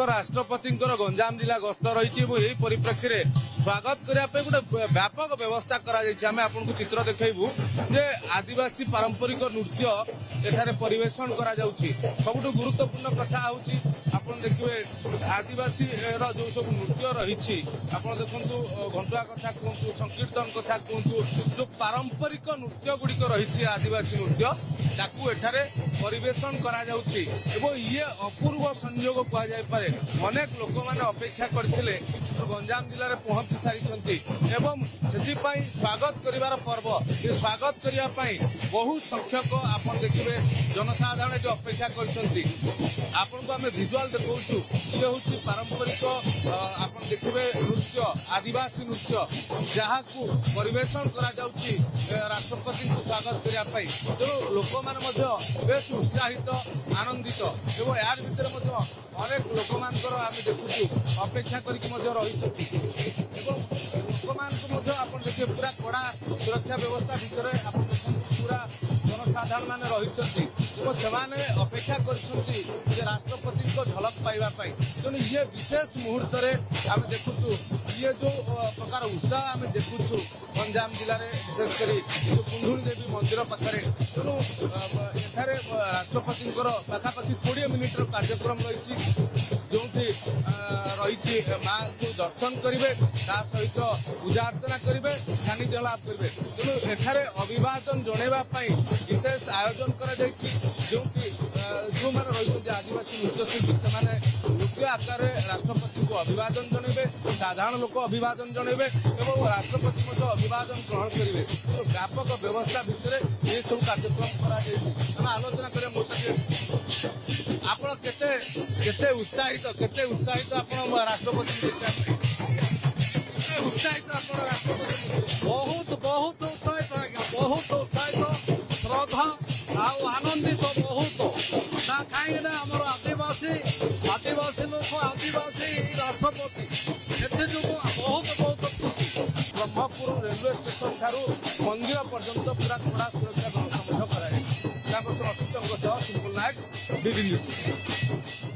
राष्ट्रपति गंजाम जिला गस्त रही परिप्रेक्षी में स्वागत करने गोटे व्यापक व्यवस्था करें आपको चित्र देखू जे आदिवासी पारंपरिक नृत्य एठारे परिवेषण करा सबुठ गुरुत्वपूर्ण कथा हूँ आप देखिए आदिवासी जो सब नृत्य रही आप देखु घंटुआ कथा कहतु संकीर्तन कथा कहतु जो पारंपरिक नृत्य गुड़िक रही आदिवासी नृत्य ताकू एठारे परिवेषण करा ये अपूर्व संयोग कहुए अनेक लोक मैंने अपेक्षा करते गंजाम जिले में पहुंची सारी एवं से स्वागत करिवार पर्व ये स्वागत करने बहु संख्यक आप देखिए जनसाधारण जो अपेक्षा कर आम भिजुआल देखु ये हूँ पारंपरिक आप देखिए नृत्य आदिवासी नृत्य जहाँ को परिवेषण करा राष्ट्रपति को स्वागत करने तेणु लोक मैंने बेस उत्साहित आनंदित एवं यार भितर अनेक लोक मान देखु अपेक्षा करके रही लोक आप देखिए पूरा कड़ा सुरक्षा व्यवस्था भितर आप पूरा जनसाधारण मैंने रही से अपेक्षा कर राष्ट्रपति झलक पाइबापी तेणु ये विशेष मुहूर्त आम देखु ये जो प्रकार उत्साह आम देखु गंजाम जिले में विशेषकर जो कुंडुली देवी मंदिर पाखे तेणु एठारे राष्ट्रपति पाखापाखि 20 मिनिट कार्यक्रम रही जो रही माँ को दर्शन करेंगे सहित पूजा अर्चना करेंगे सानिध्य लाभ करेंगे तेणु एठारे अभिवादन जनवाई विशेष आयोजन कर जो मैंने रही आदिवासी नृत्यशिल्पी से नृत्य आकार राष्ट्रपति को अभिवादन जनइबे साधारण लोक अभिवादन जनइबे और राष्ट्रपति अभिवादन ग्रहण करेंगे तो व्यापक व्यवस्था भितर ये सब कार्यक्रम कर आलोचना करें मो आप केते उत्साहित आप राष्ट्रपति उत्साहित आप राष्ट्रपति बहुत बहुत उत्साहित आज्ञा बहुत उत्साहित श्रद्धा आनंदित बहुत ना कहीं आमर आदिवासी लोक आदिवासी राष्ट्रपति एते जो बहुत बहुत खुशी ब्रह्मपुर रेलवे स्टेशन ठारू मंदिर पर्यंत पूरा कड़ा सुरक्षा व्यवस्था कर अच्युत नायक डीडी न्यूज।